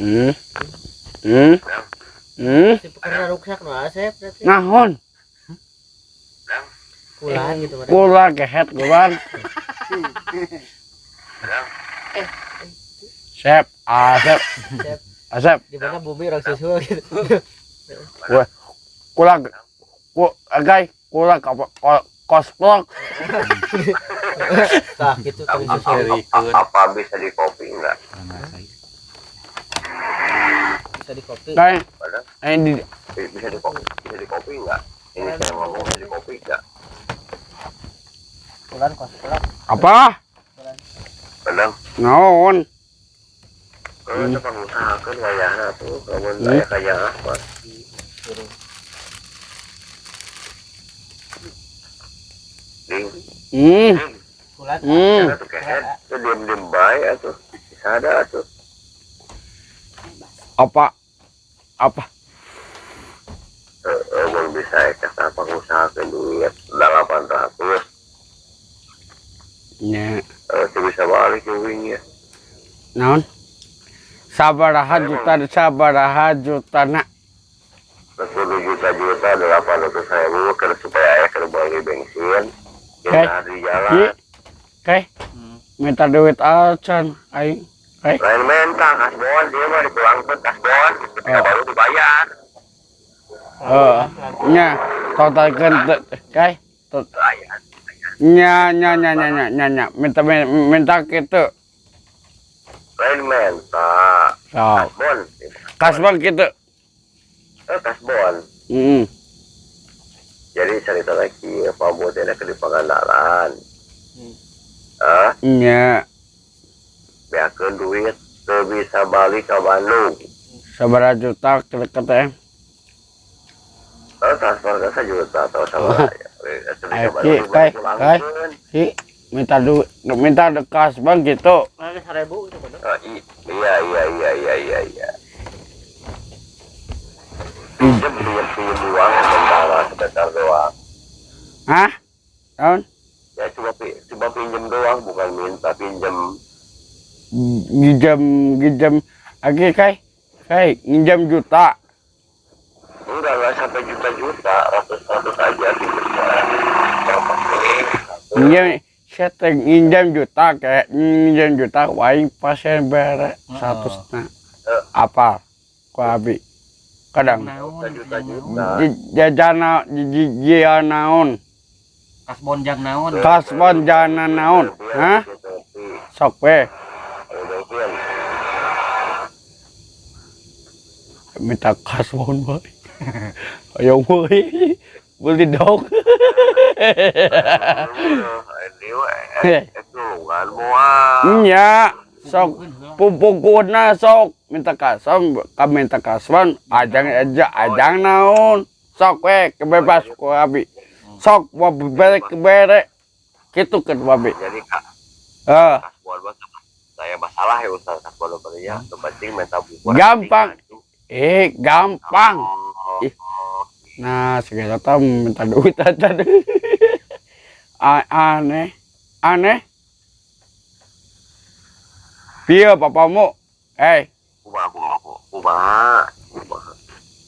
Hmm. Hmm. Hmm. Karena rusak no Asep berarti. Nahon. Kulan gitu berarti. Kula gehet kulan. Sep, Asep. Asep. Asep. Di mana bumi orang susu gitu. Kula agay, kula kosplok. Tah gitu tadi susu. Apa bisa di kopi enggak? Bisa di kopi. Kay, di Bisa di kopi enggak? Ini saya ngomong bisa di kopi enggak? Kulan kosplok. apa? Benar. Naon? Itu pengusaha kan kayaknya tuh, kamu kayak apa? Ding. Kulan. Itu kehet, itu diem baik atuh. Bisa ada tuh. Apa? Belum bisa kata pengusaha ke duit 800. Nya, Itu bisa balik ke wingnya. naon? Sabaraha juta nak. 10 juta 800.000 karena supaya ayah kerja bagi bensin. Kita di jalan. Oke. Minta duit acan aing. Lain minta kasbon dia mah dipulangkan kasbon. Kita baru dibayar. Nya, totalkeun kai. Bayar. Nya. Minta kitu. Lain minta So, kasbon. kasbon kitu. Kasbon. Jadi cerita lagi apa buat enak di Pangandaran. Nya, Biarkan duit tuh bisa balik ke Bandung. sabaraha juta kete. Transfer ke 1 juta atau sama Ki, minta duit, minta kasbon gitu. Ada 1.000 itu bener. Iya. Pinjam uang sebentar doang. Hah? Naon? Ya coba pinjam doang, bukan minta pinjam. Ngijam lagi kai ngijam juta. Enggak sampai juta, ratus aja pinjamnya. Ngijam juta kayak ngijam juta waing pasien bere 100 apa ku abi kadang Juta. jajana jijian naon Kasbon jang naon. kasbon jana naon hah sok we minta kasbon boy ayo boy beli dong nya sok pupukuna sok minta kasbon ajang naon sok we kebebas ku abi sok mau bere kitu kan babi Jadi kak kasbon saya masalah ya Ustaz kasbon ya penting minta buku gampang gampang nah segala tahu minta duit aja deh aneh piye papamu kumaha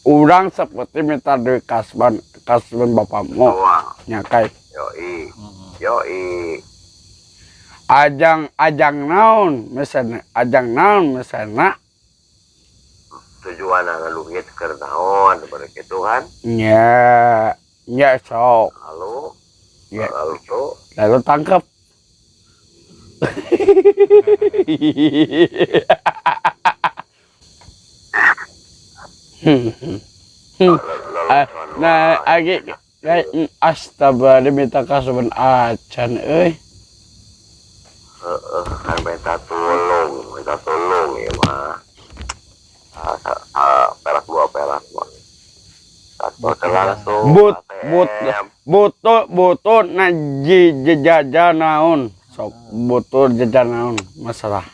urang seperti minta duit kasbon bapamu nyakai yoi ajang naon misalnya tujuan ngeluhit keur naon bari kitu kan nya sok lalu tuh lalu tangkap nah agi astaga diminta kasbon acan kan minta tolong ya mah perak mah satu langsung butuh na jajan naon sok butuh jajan naon masalah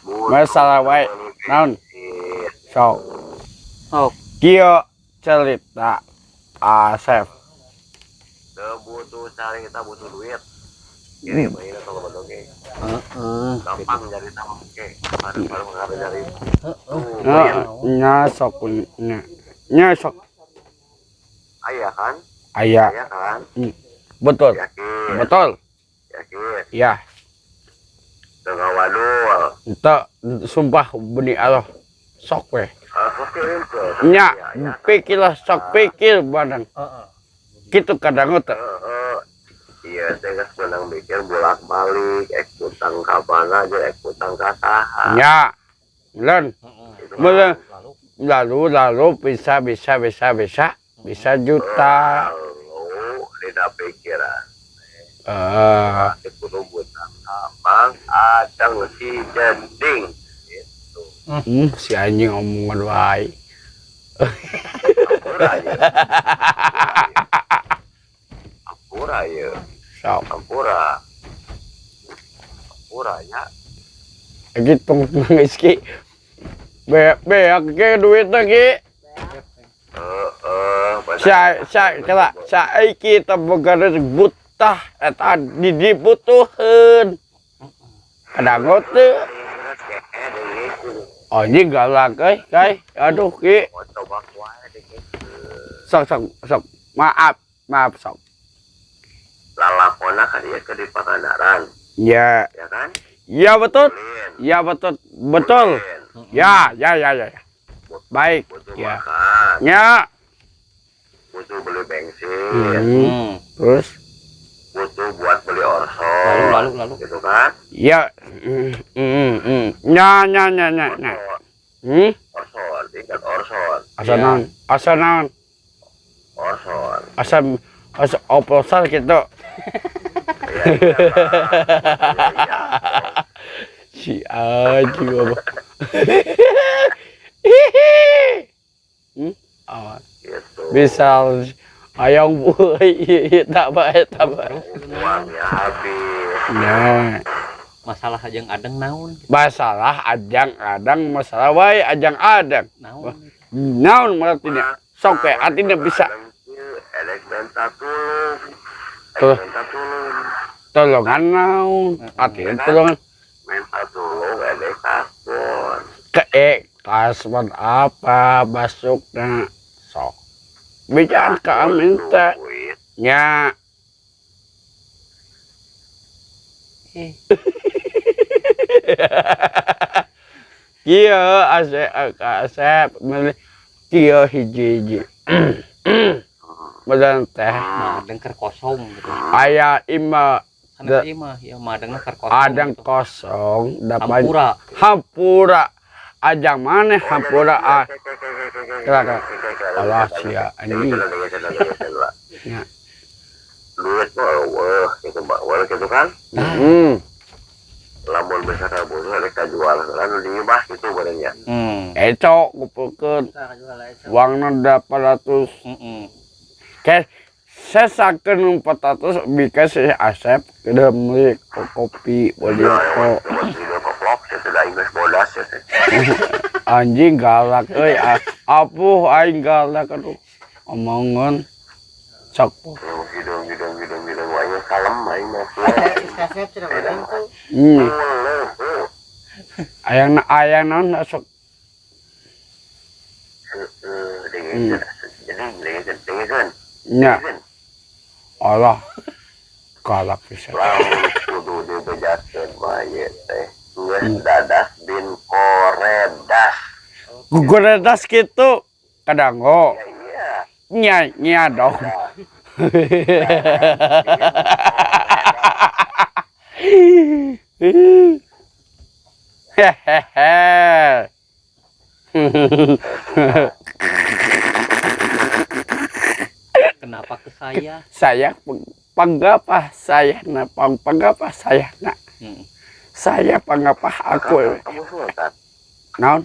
wae naon sok Sok. Kieu cerita Asep. butuh cari kita butuh duit. Ini bayi atau apa oke. Gampang jadi sama oke. Baru mengarah dari. Nyasok nyasok Ayah kan? ayah. Ayah kan? Betul. Yakin. Betul. Yakin. Ya. Tengah wadul. Ente sumpah beni Allah sok we. Oke itu. Nya pikirlah sok pikir badang. Gitu kadang teh. Iya, saya senang mikir bolak-balik, ekutang kapan aja, ekutang kasaha. Ya. Len. Lalu bisa juta. Lalu tidak pikiran. Kudu butang abang adang si jending. Gitu. Si anjing omongan wae. Ampura ya. Sok. Ampura ya. Gitu nangis ki. Beak ke duit lagi. Kala saiki teh boga butah eta dibutuheun. Kadang teh oh ini galak kai. Aduh ki. Sok. Maaf sok. Lalakona kan dia ke di Pangandaran. Ya. Ya kan? Ya betul. Lin. Ya betul. Ya. Baik. Butuh Ya. makan. Ya. Butuh beli bensin. Terus Butuh buat beli orsol. Lalu. Gitu kan? ya. Nya. Orsol, tingkat orsol. Asa naon? Orsol. Asa oplosan gitu. Iya. Si Aji apa? Gitu. Bisa ayang buai tak baik. Uangnya habis. Nah, Masalah ajang adeng naon? masalah adang masalah wae ajang adang. Naon? Naon artinya? Sok we artinya bisa Elek benta tulung. Tuh. Benta tulung. tolongan naon? Artinya tolongan Benta tulung elek kasbon. kasban apa masukna sok. Bicara ka minta Duit. nya. Kieu asep kieu hiji. Badan teh Madeng keur kosong gitu. aya ima Sana ieu mah ya madengna keur kosong. adang gitu. kosong dapat Hampura. hampura ajang mana hampura kira Allah sia anjing ya. Duit mah wah gitu mbak wah gitu kan. Lamun besar butuh elek kajual kan di bah gitu badannya. Eco kumpulkeun uangna 800 ke sesakeun 400 bika si Asep kedah meuli kopi beli kok Koplok sudah Inggris bodas ya. anjing galak euy apuh aing galak atuh omongan sok Hidung ayo kalem aing mah. ayang naon sok Dengerin. nya Allah galak pisan Lamun kudu dibejakeun mah ieu teh. Geus dadas bin koredas. guguredas kitu kadanggo Ya iya. nya dong hehehe Kenapa ke saya? saya panggapah saya panggapah saya saya panggapah aku Kamu sultan. naon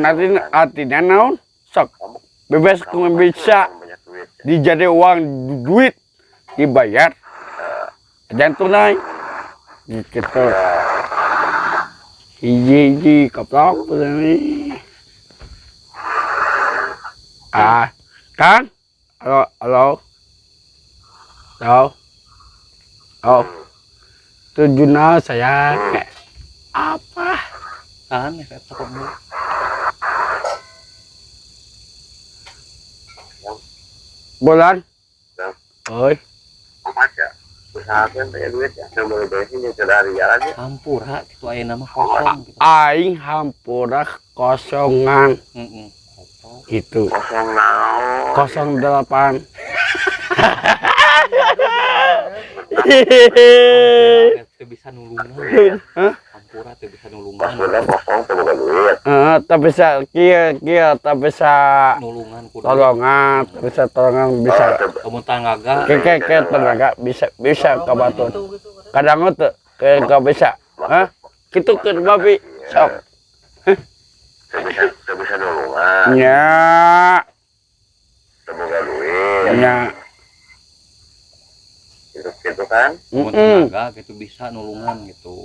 artinya naon sok bebas kamu bisa Banyak duit. dijadi uang duit dibayar jangan tunai gitu hiji koplok ini Kang, halo, halo, halo, oh, tujuh saya kayak apa? Kan ya takut mu. Bulan, Bang. oi, Baca. Usahakan punya duit ya. Sambil bensin yang dari jalan ya. Hampura gitu aya nama kosong gitu. aing hampura kosongan Kosong. itu Kosong naon. 08. Teu bisa nulungan. Hah? Hampura teu bisa Pas nulungan. bener kosong tuh bukan duit. Tak bisa kia tak bisa Nulungan kudu. tolongan, tak bisa tolongan bisa Kamu tanggaga. ke tenaga bisa kabatun. Kadang itu ke gak bisa. Hah? Gitu ke babi sok. Sebisa nulungan. Nya, Semoga duit. nya. Gitu kan. Kamu tanggaga gitu bisa nulungan gitu.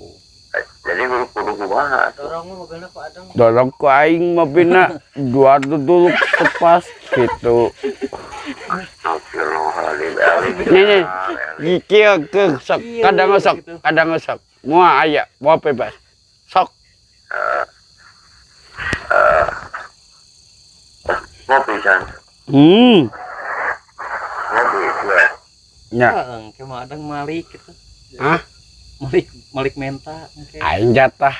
Jadi kudu kumaha. Dorong ku aing mobilna dua duduk tepas gitu. Astagfirullahaladzim. Nih, kieu ke sok kadang sok. Mua aya, mau bebas. Sok. Ngopi kan. Ngopi gue. Nya, Heeh, ke madang malik gitu. hah? Malik menta engke. Aing jatah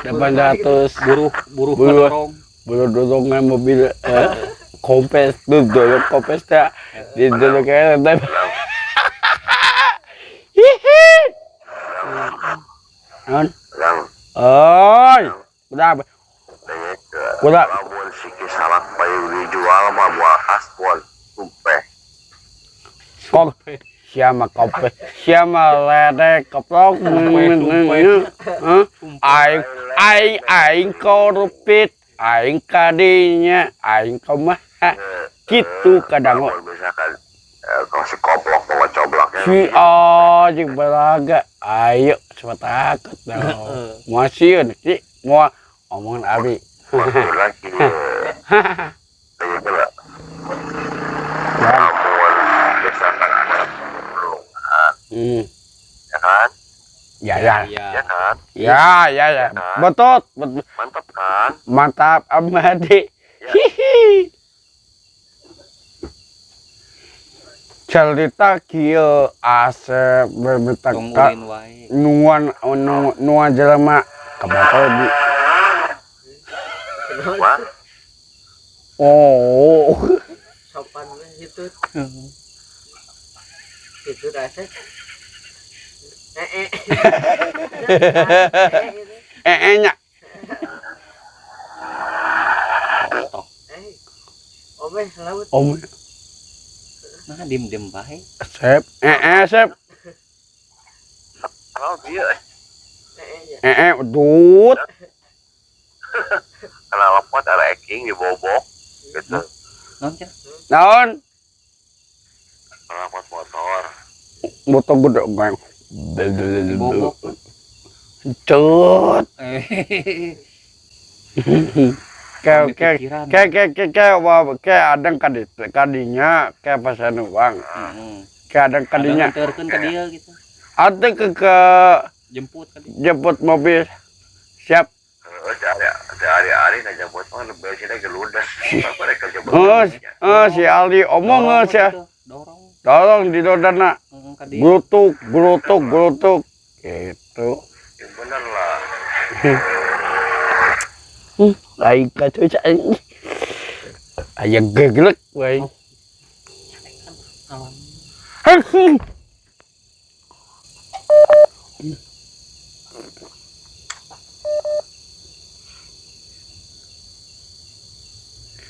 800 Buruh Buruh. mendorong. belum dorongan mobil kompes duduk kompes tak di duduk kayak nanti hihi non Lang. oi udah Udah. Lamun sikis salak payu dijual mah buah aspal. Sumpah. kok siapa kopi siapa ledek koplok aing korupit aing kadinya aing kumaha gitu kadang Lamun misalkan kau si koplok mau cobloknya. si jeung balaga ayo cepat takut dong masih sih mau omongan abi Lagi. Begitu lah. Lamun misalkan ada perlungan, ya kan? ya Ya kan? ya betul Mantap kan? mantap amadi Ya. hihi cerita kieu asep berbentak Tungguin wae. nuan jelema kabato di Wah, oh Sopan gitu gitu dasar nya omeh laut om Nah, diem bae. sep sep kalau dia dut kalau lepot ada eking dibobok gitu. Naon cenah? naon Kalau lepot motor, motor gede gang Bobok. cut kayak adang kadinya kayak pasan uang kayak adang kadinya Anterkeun ka dia gitu. ada ke Jemput ka dia. jemput mobil siap hari-hari nanya buat mana bersihnya geludas. Mereka coba. si Ali omong sih Dorong. tolong di dodana Ka dia. gelutuk gitu Yang bener lah. aing kacau cai ayang geglek wae Alam.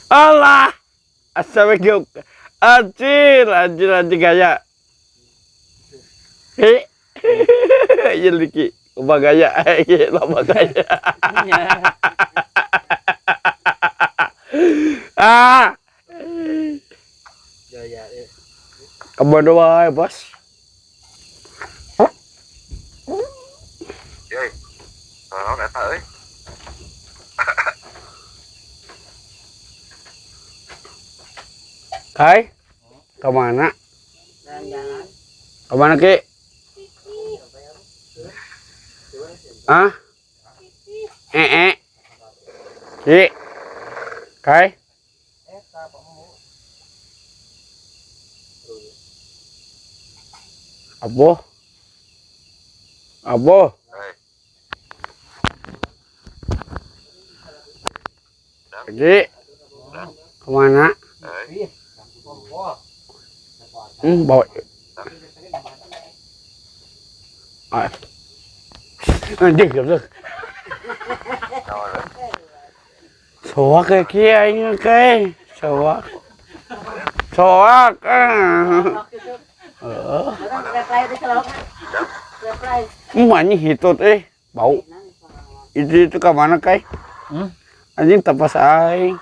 Allah assalamualaikum anjir gaya iya liki loba gaya loba gaya jaya kemana wae bos Yey, kalau nggak tahu, Kai, kemana? Jalan-jalan. Kemana Ki? Ah? Ki? Kai? Abo? Abo? Ki? Kemana? Bawa. Ah. Anjing, được. Soak cái kia anh cái. Soak. Soak. Mana hitut bau. Itu ke mana kai? Anjing tapas aing.